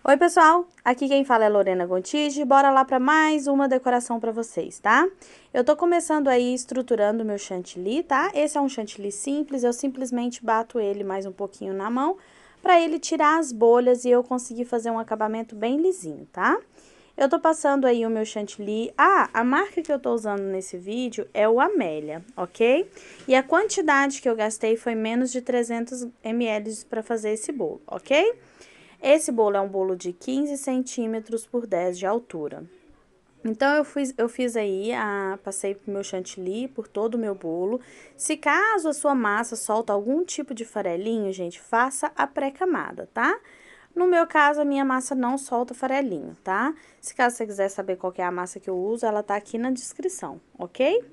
Oi, pessoal! Aqui quem fala é Lorena Gontijo. Bora lá para mais uma decoração para vocês, tá? Eu tô começando aí estruturando o meu chantilly, tá? Esse é um chantilly simples, eu simplesmente bato ele mais um pouquinho na mão para ele tirar as bolhas e eu conseguir fazer um acabamento bem lisinho, tá? Eu tô passando aí o meu chantilly. A marca que eu tô usando nesse vídeo é o Amélia, ok? E a quantidade que eu gastei foi menos de 300 ml para fazer esse bolo, ok? Esse bolo é um bolo de 15 centímetros por 10 de altura. Então, eu fiz aí, passei pro meu chantilly por todo o meu bolo. Se caso a sua massa solta algum tipo de farelinho, gente, faça a pré-camada, tá? No meu caso, a minha massa não solta farelinho, tá? Se caso você quiser saber qual que é a massa que eu uso, ela tá aqui na descrição, ok?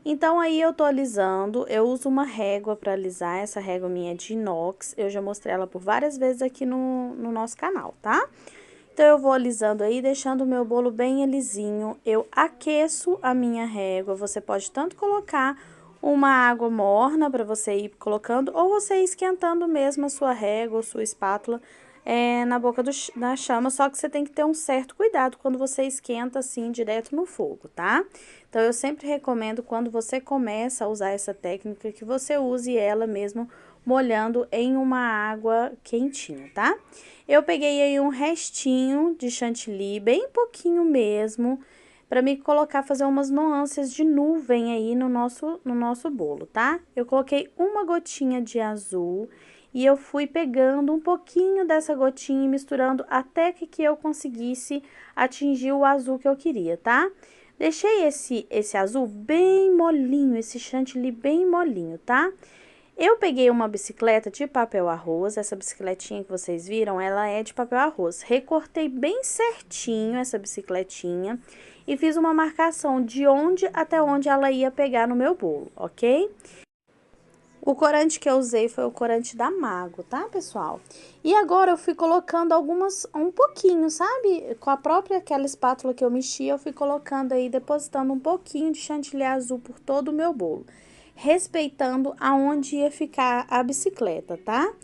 Então, aí eu tô alisando, eu uso uma régua para alisar, essa régua minha é de inox, eu já mostrei ela por várias vezes aqui no nosso canal, tá? Então, eu vou alisando aí, deixando o meu bolo bem lisinho, eu aqueço a minha régua, você pode tanto colocar uma água morna para você ir colocando, ou você ir esquentando mesmo a sua régua ou sua espátula na boca da chama, só que você tem que ter um certo cuidado quando você esquenta assim direto no fogo, tá? Então, eu sempre recomendo quando você começa a usar essa técnica que você use ela mesmo molhando em uma água quentinha, tá? Eu peguei aí um restinho de chantilly, bem pouquinho mesmo, para me colocar, fazer umas nuances de nuvem aí no nosso bolo, tá? Eu coloquei uma gotinha de azul e eu fui pegando um pouquinho dessa gotinha e misturando até que eu conseguisse atingir o azul que eu queria, tá? Deixei esse azul bem molinho, esse chantilly bem molinho, tá? Eu peguei uma bicicleta de papel arroz, essa bicicletinha que vocês viram, ela é de papel arroz. Recortei bem certinho essa bicicletinha e fiz uma marcação de onde até onde ela ia pegar no meu bolo, ok? O corante que eu usei foi o corante da Mago, tá, pessoal? E agora eu fui colocando um pouquinho, sabe? Com a própria aquela espátula que eu mexi, eu fui colocando aí, depositando um pouquinho de chantilly azul por todo o meu bolo, respeitando aonde ia ficar a bicicleta, tá?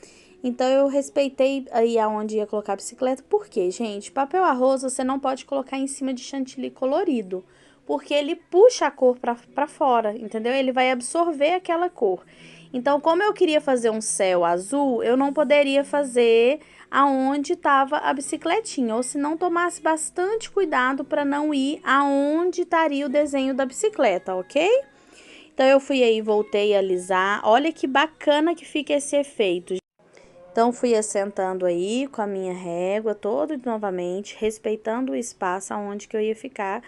Então, eu respeitei aí aonde ia colocar a bicicleta, porque, gente, papel arroz você não pode colocar em cima de chantilly colorido, porque ele puxa a cor pra fora, entendeu? Ele vai absorver aquela cor. Então, como eu queria fazer um céu azul, eu não poderia fazer aonde estava a bicicletinha, ou se não tomasse bastante cuidado para não ir aonde estaria o desenho da bicicleta, ok? Então, eu fui aí, voltei a alisar. Olha que bacana que fica esse efeito. Então, fui assentando aí com a minha régua todo novamente, respeitando o espaço aonde que eu ia ficar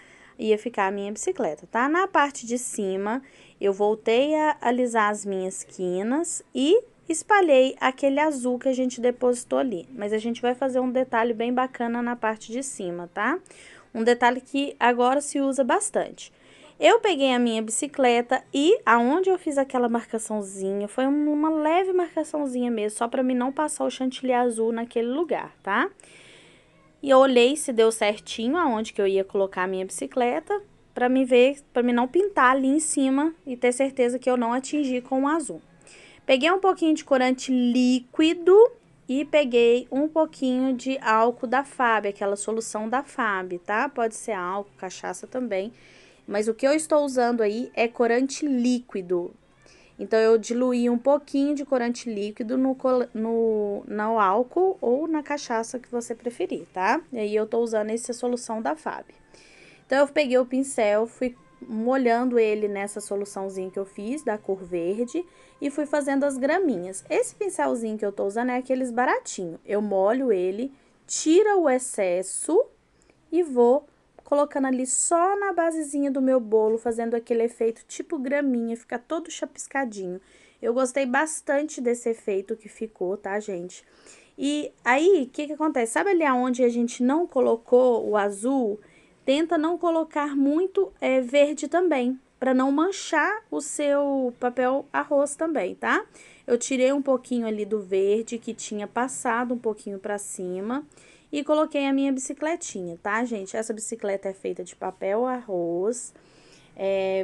a minha bicicleta, tá? Na parte de cima, eu voltei a alisar as minhas quinas e espalhei aquele azul que a gente depositou ali. Mas a gente vai fazer um detalhe bem bacana na parte de cima, tá? Um detalhe que agora se usa bastante. Eu peguei a minha bicicleta e aonde eu fiz aquela marcaçãozinha, foi uma leve marcaçãozinha mesmo, só para mim não passar o chantilly azul naquele lugar, tá? E eu olhei se deu certinho aonde que eu ia colocar a minha bicicleta, para me ver, para me não pintar ali em cima e ter certeza que eu não atingi com o azul. Peguei um pouquinho de corante líquido e peguei um pouquinho de álcool da FAB, aquela solução da FAB, tá? Pode ser álcool, cachaça também. Mas o que eu estou usando aí é corante líquido. Então, eu diluí um pouquinho de corante líquido no álcool ou na cachaça que você preferir, tá? E aí, eu tô usando essa solução da FAB. Então, eu peguei o pincel, fui molhando ele nessa soluçãozinha que eu fiz, da cor verde, e fui fazendo as graminhas. Esse pincelzinho que eu tô usando é aqueles baratinho. Eu molho ele, tira o excesso e vou colocando ali só na basezinha do meu bolo, fazendo aquele efeito tipo graminha, fica todo chapiscadinho. Eu gostei bastante desse efeito que ficou, tá, gente? E aí, o que acontece? Sabe ali aonde a gente não colocou o azul? Tenta não colocar muito verde também, para não manchar o seu papel arroz também, tá? Eu tirei um pouquinho ali do verde que tinha passado um pouquinho para cima e coloquei a minha bicicletinha, tá, gente? Essa bicicleta é feita de papel arroz,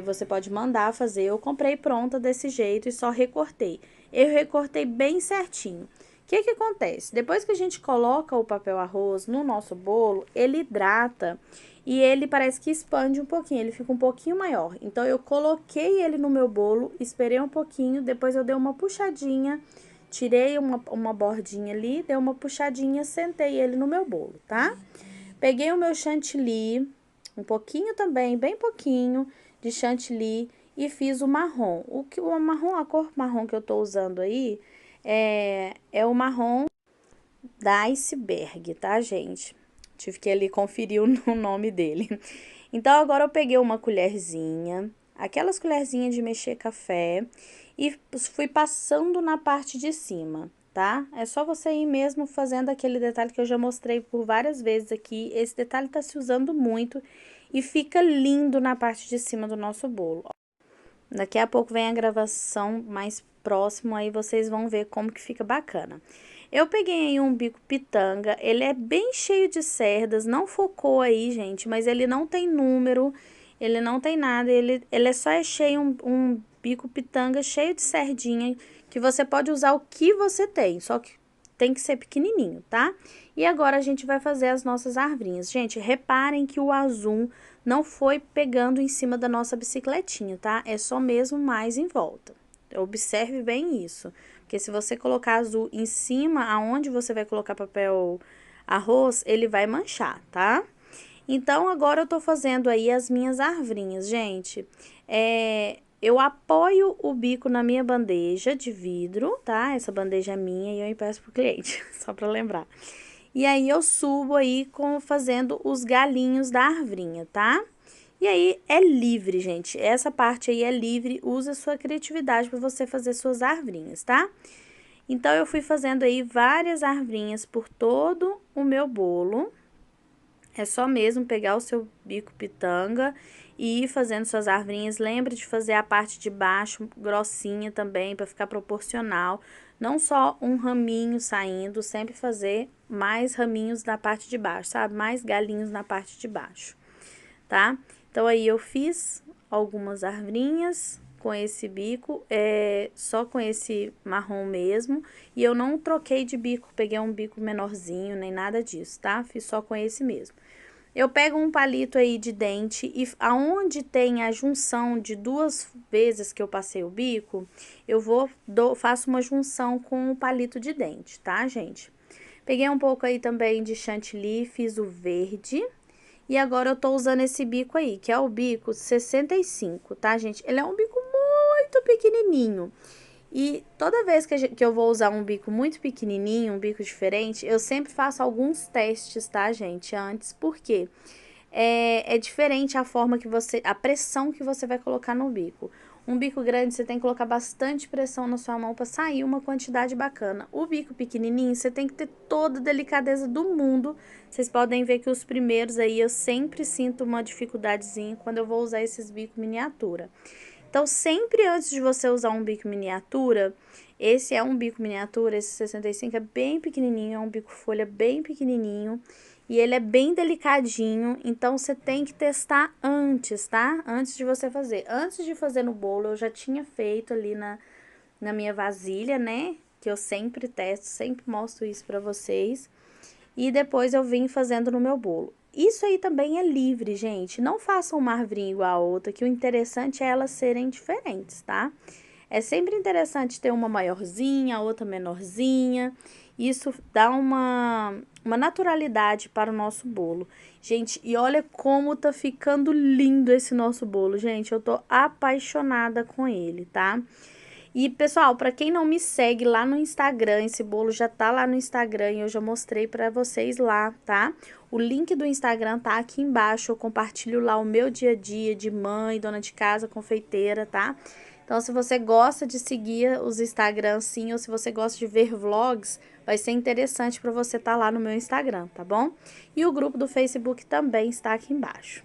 você pode mandar fazer. Eu comprei pronta desse jeito e só recortei. Eu recortei bem certinho. que acontece? Depois que a gente coloca o papel arroz no nosso bolo, ele hidrata e ele parece que expande um pouquinho, ele fica um pouquinho maior. Então, eu coloquei ele no meu bolo, esperei um pouquinho, depois eu dei uma puxadinha, tirei uma bordinha ali, dei uma puxadinha, sentei ele no meu bolo, tá? Peguei o meu chantilly, um pouquinho também, bem pouquinho de chantilly e fiz o marrom. A cor marrom que eu tô usando aí é o marrom da Iceberg, tá, gente? Tive que ali conferir o nome dele. Então, agora eu peguei uma colherzinha, aquelas colherzinhas de mexer café, e fui passando na parte de cima, tá? É só você ir mesmo fazendo aquele detalhe que eu já mostrei por várias vezes aqui. Esse detalhe tá se usando muito e fica lindo na parte de cima do nosso bolo. Daqui a pouco vem a gravação mais próximo, aí vocês vão ver como que fica bacana. Eu peguei aí um bico pitanga, ele é bem cheio de cerdas, não focou aí, gente, mas ele não tem número, ele não tem nada, ele é só cheio, um bico pitanga cheio de cerdinha, que você pode usar o que você tem, só que tem que ser pequenininho, tá? E agora a gente vai fazer as nossas arvrinhas. Gente, reparem que o azul não foi pegando em cima da nossa bicicletinha, tá? É só mesmo mais em volta. Observe bem isso. Porque se você colocar azul em cima, aonde você vai colocar papel arroz, ele vai manchar, tá? Então, agora eu tô fazendo aí as minhas arvrinhas, gente. Eu apoio o bico na minha bandeja de vidro, tá? Essa bandeja é minha e eu empeço pro cliente, só pra lembrar. E aí, eu subo aí fazendo os galinhos da arvrinha, tá? E aí, é livre, gente. Essa parte aí é livre, usa a sua criatividade para você fazer suas arvrinhas, tá? Então, eu fui fazendo aí várias arvrinhas por todo o meu bolo. É só mesmo pegar o seu bico pitanga e ir fazendo suas arvrinhas. Lembre de fazer a parte de baixo grossinha também, para ficar proporcional. Não só um raminho saindo, sempre fazer mais raminhos na parte de baixo, sabe? Mais galinhos na parte de baixo, tá? Então, aí eu fiz algumas arvrinhas com esse bico, só com esse marrom mesmo. E eu não troquei de bico, peguei um bico menorzinho, nem nada disso, tá? Fiz só com esse mesmo. Eu pego um palito aí de dente e aonde tem a junção de duas vezes que eu passei o bico, eu faço uma junção com o palito de dente, tá, gente? Peguei um pouco aí também de chantilly, fiz o verde. E agora eu tô usando esse bico aí, que é o bico 65, tá, gente? Ele é um bico muito pequenininho. E toda vez que eu vou usar um bico muito pequenininho, um bico diferente, eu sempre faço alguns testes, tá, gente? Antes, porque é diferente a forma que a pressão que você vai colocar no bico. Um bico grande, você tem que colocar bastante pressão na sua mão para sair uma quantidade bacana. O bico pequenininho, você tem que ter toda a delicadeza do mundo. Vocês podem ver que os primeiros aí, eu sempre sinto uma dificuldadezinha quando eu vou usar esses bicos miniatura. Então, sempre antes de você usar um bico miniatura, esse é um bico miniatura, esse 65 é bem pequenininho, é um bico folha bem pequenininho. E ele é bem delicadinho, então você tem que testar antes, tá? Antes de você fazer. Antes de fazer no bolo, eu já tinha feito ali na minha vasilha, né? Que eu sempre testo, sempre mostro isso pra vocês. E depois eu vim fazendo no meu bolo. Isso aí também é livre, gente. Não façam uma arvrinha igual a outra, que o interessante é elas serem diferentes, tá? É sempre interessante ter uma maiorzinha, a outra menorzinha. Isso dá uma naturalidade para o nosso bolo. Gente, e olha como tá ficando lindo esse nosso bolo, gente. Eu tô apaixonada com ele, tá? E, pessoal, para quem não me segue lá no Instagram, esse bolo já tá lá no Instagram e eu já mostrei para vocês lá, tá? O link do Instagram tá aqui embaixo, eu compartilho lá o meu dia a dia de mãe, dona de casa, confeiteira, tá? Então, se você gosta de seguir os Instagrams, sim, ou se você gosta de ver vlogs, vai ser interessante para você estar lá no meu Instagram, tá bom? E o grupo do Facebook também está aqui embaixo.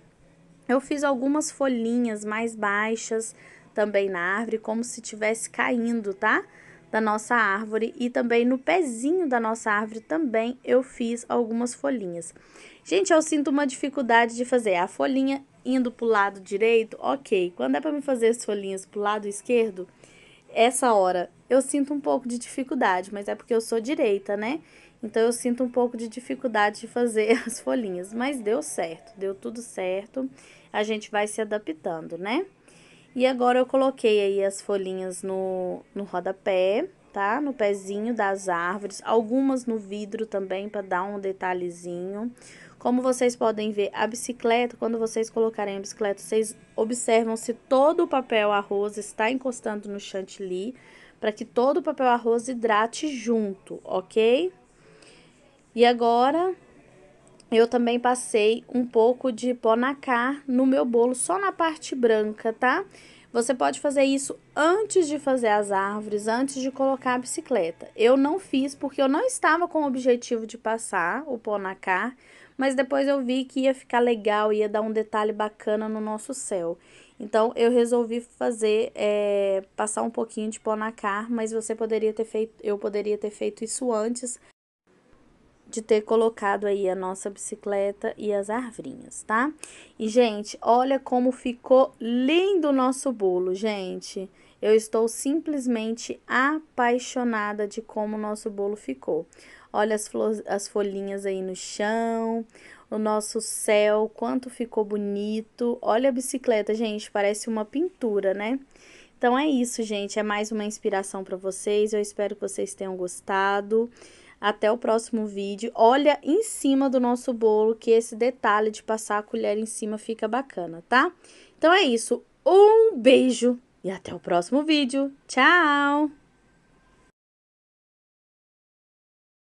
Eu fiz algumas folhinhas mais baixas também na árvore, como se tivesse caindo, tá? Da nossa árvore. E também no pezinho da nossa árvore também eu fiz algumas folhinhas. Gente, eu sinto uma dificuldade de fazer a folhinha indo pro lado direito, ok. Quando é pra me fazer as folhinhas pro lado esquerdo, essa hora eu sinto um pouco de dificuldade, mas é porque eu sou direita, né? Então, eu sinto um pouco de dificuldade de fazer as folhinhas, mas deu certo, deu tudo certo. A gente vai se adaptando, né? E agora, eu coloquei aí as folhinhas no rodapé, tá? No pezinho das árvores, algumas no vidro também, para dar um detalhezinho. Como vocês podem ver, a bicicleta, quando vocês colocarem a bicicleta, vocês observam se todo o papel arroz está encostando no chantilly, para que todo o papel arroz hidrate junto, ok? E agora, eu também passei um pouco de pó nacar no meu bolo, só na parte branca, tá? Você pode fazer isso antes de fazer as árvores, antes de colocar a bicicleta. Eu não fiz porque eu não estava com o objetivo de passar o pó nacar, mas depois eu vi que ia ficar legal, ia dar um detalhe bacana no nosso céu. Então, eu resolvi fazer, passar um pouquinho de pó nacar, mas você poderia ter feito, eu poderia ter feito isso antes de ter colocado aí a nossa bicicleta e as arvrinhas, tá? E, gente, olha como ficou lindo o nosso bolo, gente. Eu estou simplesmente apaixonada de como o nosso bolo ficou. Olha as folhinhas aí no chão, o nosso céu, quanto ficou bonito. Olha a bicicleta, gente, parece uma pintura, né? Então, é isso, gente. É mais uma inspiração para vocês. Eu espero que vocês tenham gostado. Até o próximo vídeo. Olha em cima do nosso bolo que esse detalhe de passar a colher em cima fica bacana, tá? Então é isso. Um beijo e até o próximo vídeo. Tchau!